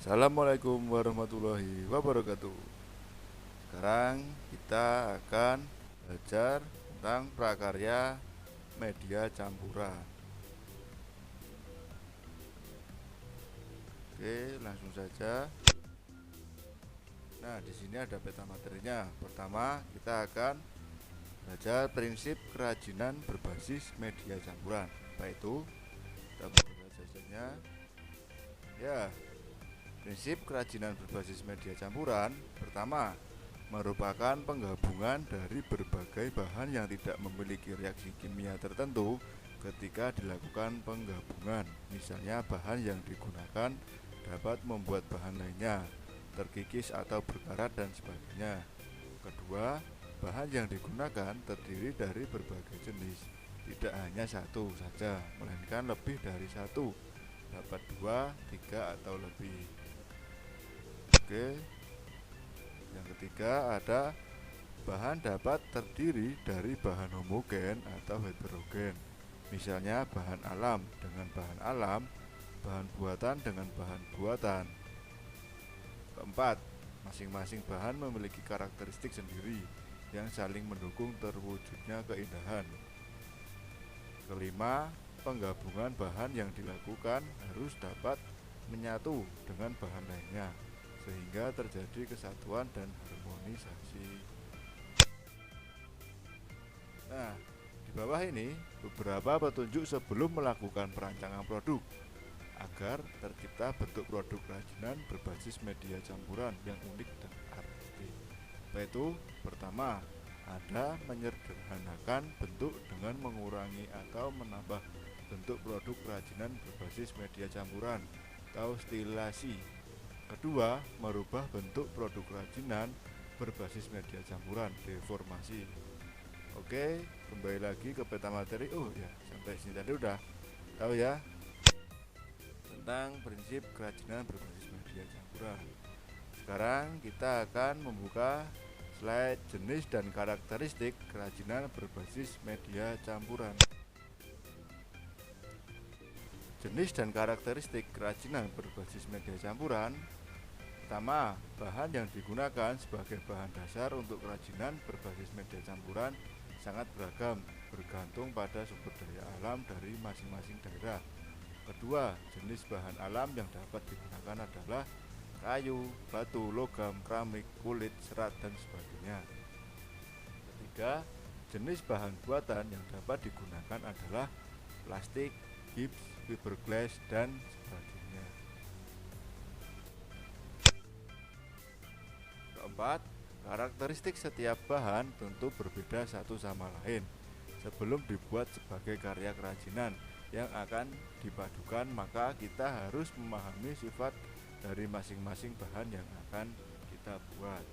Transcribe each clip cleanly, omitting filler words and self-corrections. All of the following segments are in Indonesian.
Assalamualaikum warahmatullahi wabarakatuh. Sekarang kita akan belajar tentang prakarya media campuran. Oke, langsung saja. Nah, di sini ada peta materinya. Pertama, kita akan belajar prinsip kerajinan berbasis media campuran. Apa itu? Kita buka saja. Ya, prinsip kerajinan berbasis media campuran pertama merupakan penggabungan dari berbagai bahan yang tidak memiliki reaksi kimia tertentu ketika dilakukan penggabungan. Misalnya bahan yang digunakan dapat membuat bahan lainnya terkikis atau berkarat dan sebagainya. Kedua, bahan yang digunakan terdiri dari berbagai jenis, tidak hanya satu saja, melainkan lebih dari satu, dapat dua, tiga, atau lebih. Oke, yang ketiga ada bahan dapat terdiri dari bahan homogen atau heterogen. Misalnya bahan alam dengan bahan alam, bahan buatan dengan bahan buatan. Keempat, masing-masing bahan memiliki karakteristik sendiri yang saling mendukung terwujudnya keindahan. Kelima, penggabungan bahan yang dilakukan harus dapat menyatu dengan bahan lainnya sehingga terjadi kesatuan dan harmonisasi. Nah, di bawah ini beberapa petunjuk sebelum melakukan perancangan produk agar tercipta bentuk produk kerajinan berbasis media campuran yang unik dan artistik. Yaitu pertama, ada menyederhanakan bentuk dengan mengurangi atau menambah bentuk produk kerajinan berbasis media campuran atau stilasi. Kedua, merubah bentuk produk kerajinan berbasis media campuran, deformasi. Oke, kembali lagi ke peta materi. Oh ya, sampai sini tadi udah tahu ya tentang prinsip kerajinan berbasis media campuran. Sekarang kita akan membuka slide jenis dan karakteristik kerajinan berbasis media campuran. Jenis dan karakteristik kerajinan berbasis media campuran. Pertama, bahan yang digunakan sebagai bahan dasar untuk kerajinan berbasis media campuran sangat beragam, bergantung pada sumber daya alam dari masing-masing daerah. Kedua, jenis bahan alam yang dapat digunakan adalah kayu, batu, logam, keramik, kulit, serat, dan sebagainya. Ketiga, jenis bahan buatan yang dapat digunakan adalah plastik, gips, fiberglass, dan sebagainya. Keempat, karakteristik setiap bahan tentu berbeda satu sama lain. Sebelum dibuat sebagai karya kerajinan yang akan dipadukan, maka kita harus memahami sifat dari masing-masing bahan yang akan kita buat.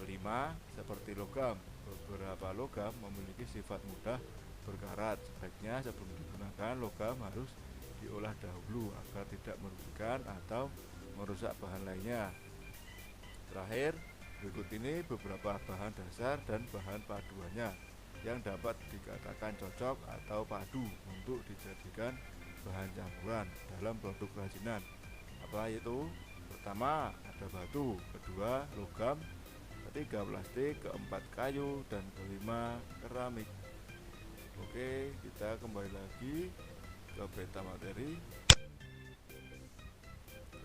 Kelima, seperti logam, beberapa logam memiliki sifat mudah berkarat. Sebaiknya sebelum digunakan, logam harus diolah dahulu agar tidak merugikan atau merusak bahan lainnya. Terakhir, berikut ini beberapa bahan dasar dan bahan paduannya yang dapat dikatakan cocok atau padu untuk dijadikan bahan campuran dalam produk kerajinan. Apa itu? Pertama, ada batu, kedua, logam, ketiga, plastik, keempat, kayu, dan kelima, keramik. Oke, kita kembali lagi ke peta materi.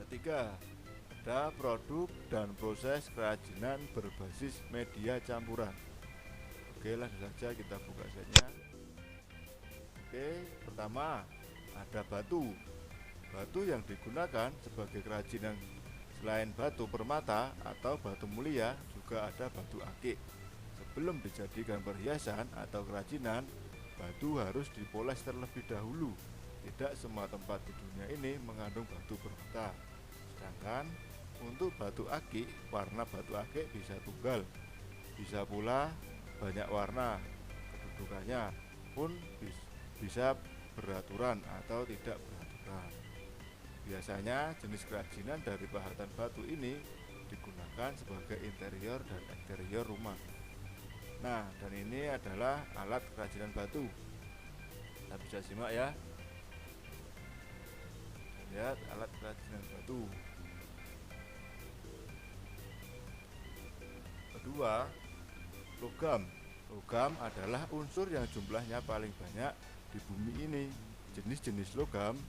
Ketiga, ada produk dan proses kerajinan berbasis media campuran. Oke, langsung saja kita buka setnya. Oke, pertama ada batu. Batu yang digunakan sebagai kerajinan selain batu permata atau batu mulia juga ada batu akik. Sebelum dijadikan perhiasan atau kerajinan, batu harus dipoles terlebih dahulu. Tidak semua tempat di dunia ini mengandung batu permata. Sedangkan untuk batu akik, warna batu akik bisa tunggal, bisa pula banyak warna. Kedudukannya pun bisa beraturan atau tidak beraturan. Biasanya jenis kerajinan dari pahatan batu ini digunakan sebagai interior dan eksterior rumah. Nah, dan ini adalah alat kerajinan batu. Kita bisa simak ya. Lihat alat kerajinan batu. kedua, logam. Logam adalah unsur yang jumlahnya paling banyak di bumi ini. Jenis-jenis logam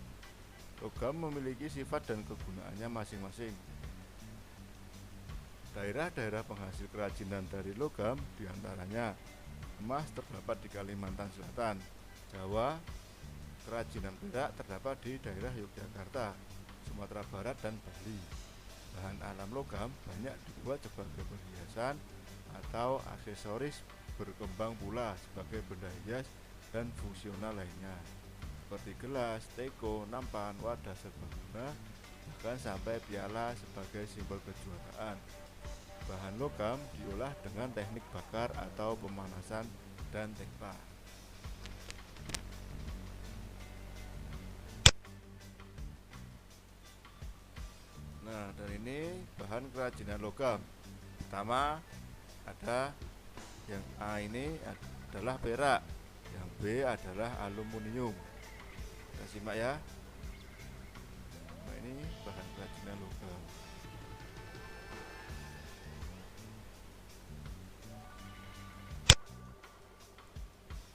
memiliki sifat dan kegunaannya masing-masing. Daerah-daerah penghasil kerajinan dari logam diantaranya emas terdapat di Kalimantan Selatan, Jawa. Kerajinan perak terdapat di daerah Yogyakarta, Sumatera Barat, dan Bali. Bahan alam logam banyak dibuat sebagai perhiasan atau aksesoris, berkembang pula sebagai benda hias dan fungsional lainnya, seperti gelas, teko, nampan, wadah serbaguna, bahkan sampai piala sebagai simbol kejuaraan. Bahan logam diolah dengan teknik bakar atau pemanasan dan tempa. Nah, dari ini bahan kerajinan logam. Pertama ada yang A ini adalah perak, yang B adalah aluminium. Kita simak ya. Nah, ini bahan kerajinan logam.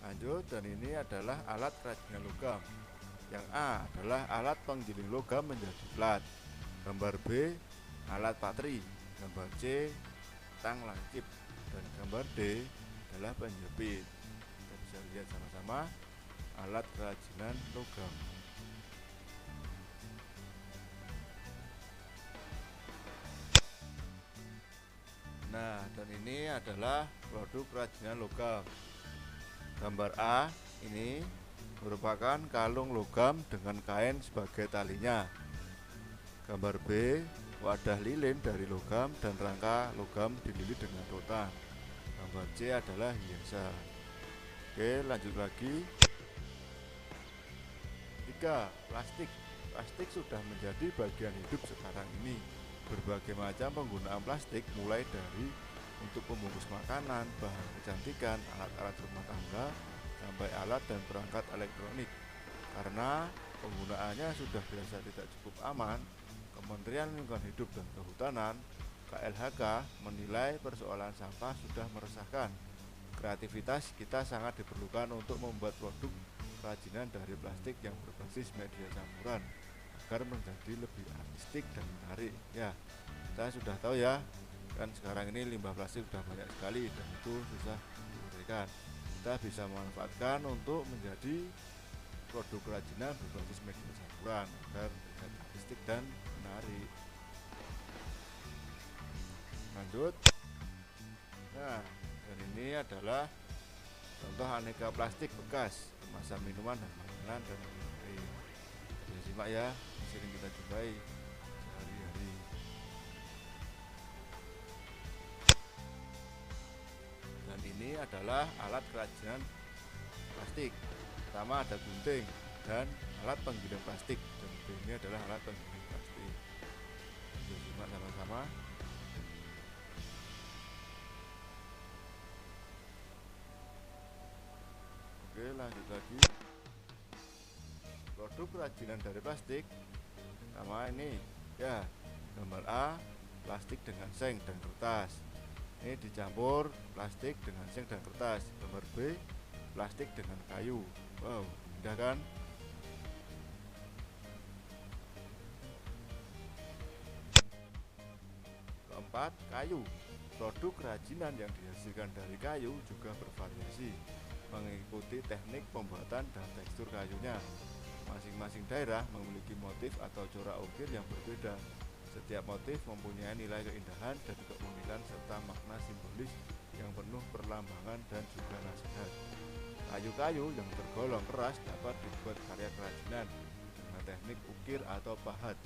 Lanjut, dan ini adalah alat kerajinan logam. Yang A adalah alat penggiling logam menjadi plat. Gambar B, alat patri. Gambar C, tang lancip. Dan gambar D adalah penjepit. Kita bisa lihat sama-sama alat kerajinan logam. Nah, dan ini adalah produk kerajinan logam. Gambar A ini merupakan kalung logam dengan kain sebagai talinya. Gambar B, wadah lilin dari logam dan rangka logam dililit dengan rotan. Gambar C adalah hiasan. Oke, lanjut lagi. 3. Plastik. Plastik sudah menjadi bagian hidup sekarang ini. Berbagai macam penggunaan plastik, mulai dari untuk pembungkus makanan, bahan kecantikan, alat-alat rumah tangga, sampai alat dan perangkat elektronik. Karena penggunaannya sudah dirasa tidak cukup aman, Kementerian Lingkungan Hidup dan Kehutanan (KLHK) menilai persoalan sampah sudah meresahkan. Kreativitas kita sangat diperlukan untuk membuat produk kerajinan dari plastik yang berbasis media campuran agar menjadi lebih artistik dan menarik. Ya, kita sudah tahu ya, kan sekarang ini limbah plastik sudah banyak sekali dan itu susah diberikan. Kita bisa memanfaatkan untuk menjadi produk kerajinan berbasis media campuran agar terlihat artistik dan menarik. Lanjut. Nah, dan ini adalah contoh aneka plastik bekas kemasan minuman dan makanan dan lain-lain. Bisa simak ya, sering kita jumpai sehari-hari. Dan ini adalah alat kerajinan plastik. Pertama ada gunting dan alat penggiling plastik, dan ini adalah alat penggiling plastik. Kita simak sama-sama. Oke, lanjut lagi. Produk kerajinan dari plastik. Pertama ini ya, gambar A, plastik dengan seng dan kertas. Ini dicampur plastik dengan seng dan kertas. Gambar B, plastik dengan kayu. Wow, indah kan? Keempat, kayu. Produk kerajinan yang dihasilkan dari kayu juga bervariasi, mengikuti teknik pembuatan dan tekstur kayunya. Masing-masing daerah memiliki motif atau corak ukir yang berbeda. Setiap motif mempunyai nilai keindahan dan keunikan serta makna simbolis yang penuh perlambangan dan juga nasihat. Kayu-kayu yang tergolong keras dapat dibuat karya kerajinan dengan teknik ukir atau pahat.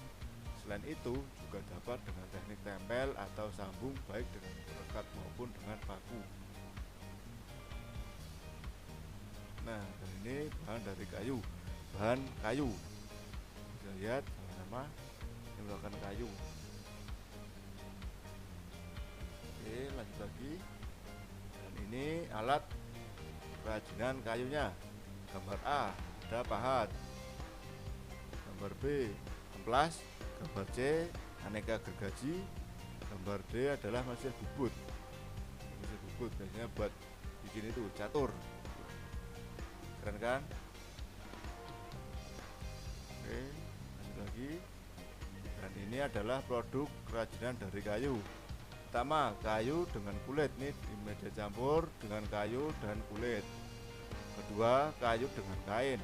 Selain itu juga dapat dengan teknik tempel atau sambung, baik dengan perekat maupun dengan paku. Nah, dan ini bahan dari kayu. Bahan kayu, bisa lihat sama-sama, ini merupakan kayu. Oke, lanjut lagi. Dan ini alat kerajinan kayunya. Gambar A ada pahat, gambar B amplas, gambar C aneka gergaji, gambar D adalah mesin bubut. tersebut biasanya buat bikin itu catur. Keren kan? Oke, lanjut lagi. Dan ini adalah produk kerajinan dari kayu. Pertama, kayu dengan kulit, nih di media campur dengan kayu dan kulit. Kedua, kayu dengan kain.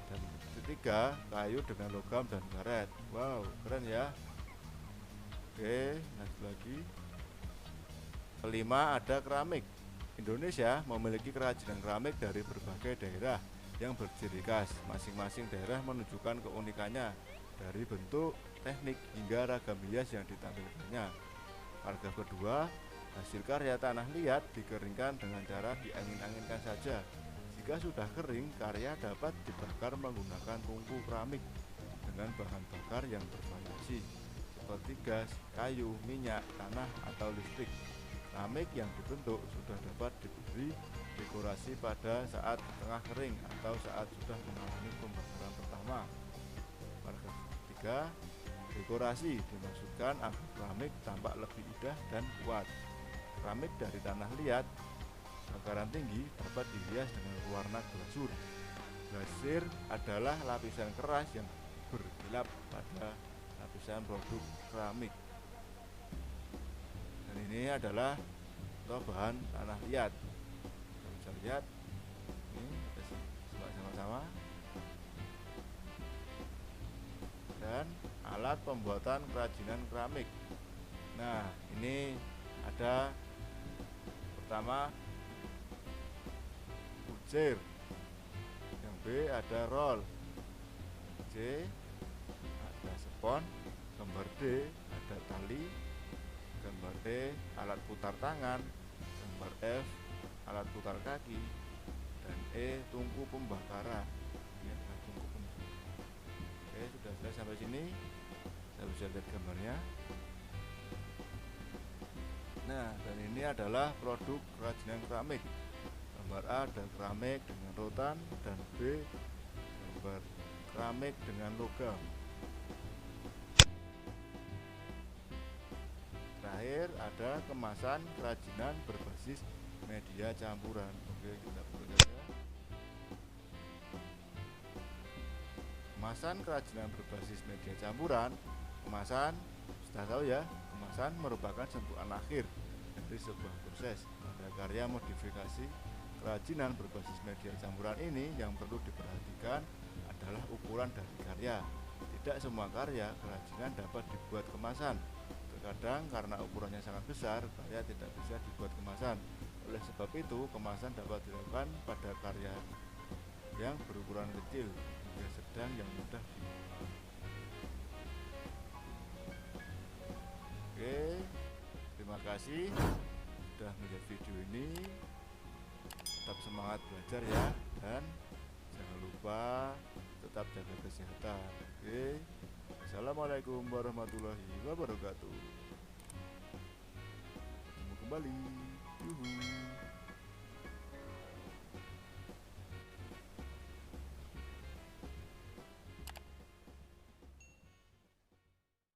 Dan ketiga, kayu dengan logam dan karet. Wow, keren ya. Oke, lanjut lagi. Kelima, ada keramik. Indonesia memiliki kerajinan keramik dari berbagai daerah yang berciri khas. Masing-masing daerah menunjukkan keunikannya dari bentuk, teknik hingga ragam hias yang ditampilkannya. Paragraf kedua, hasil karya tanah liat dikeringkan dengan cara diangin-anginkan saja. Jika sudah kering, karya dapat dibakar menggunakan tungku keramik dengan bahan bakar yang bervariasi seperti gas, kayu, minyak, tanah, atau listrik. Keramik yang dibentuk sudah dapat diberi dekorasi pada saat tengah kering atau saat sudah mengalami pembakaran pertama. Paragraf 3, dekorasi dimaksudkan agar keramik tampak lebih indah dan kuat. Keramik dari tanah liat bakaran tinggi dapat dihias dengan warna glasur. Glasir adalah lapisan keras yang berkilap pada lapisan produk keramik. Dan ini adalah bahan tanah liat. Kita bisa lihat ini sama-sama. Dan alat pembuatan kerajinan keramik. Nah, ini ada pertama bujir, yang B ada roll, C ada spons, gambar D ada tali, gambar E alat putar tangan, gambar F alat putar kaki, dan E tungku pembakaran. Ini adalah tungku pembakaran. Oke, sudah selesai sampai sini. Kita bisa lihat gambarnya. Nah, dan ini adalah produk kerajinan keramik. Gambar A ada keramik dengan rotan, dan B gambar keramik dengan logam. Terakhir ada kemasan kerajinan berbasis media campuran. Oke, kita buka saja. Kemasan kerajinan berbasis media campuran. Kemasan, sudah tahu ya, kemasan merupakan sentuhan akhir dari sebuah proses. Pada karya modifikasi kerajinan berbasis media campuran ini, yang perlu diperhatikan adalah ukuran dari karya. Tidak semua karya kerajinan dapat dibuat kemasan. Terkadang karena ukurannya sangat besar, karya tidak bisa dibuat kemasan. Oleh sebab itu, kemasan dapat dilakukan pada karya yang berukuran kecil hingga sedang yang mudah dibuat. Oke, terima kasih sudah melihat video ini. Tetap semangat belajar ya, dan jangan lupa tetap jaga kesehatan. Oke, assalamualaikum warahmatullahi wabarakatuh. Ketemu kembali. Yuhu.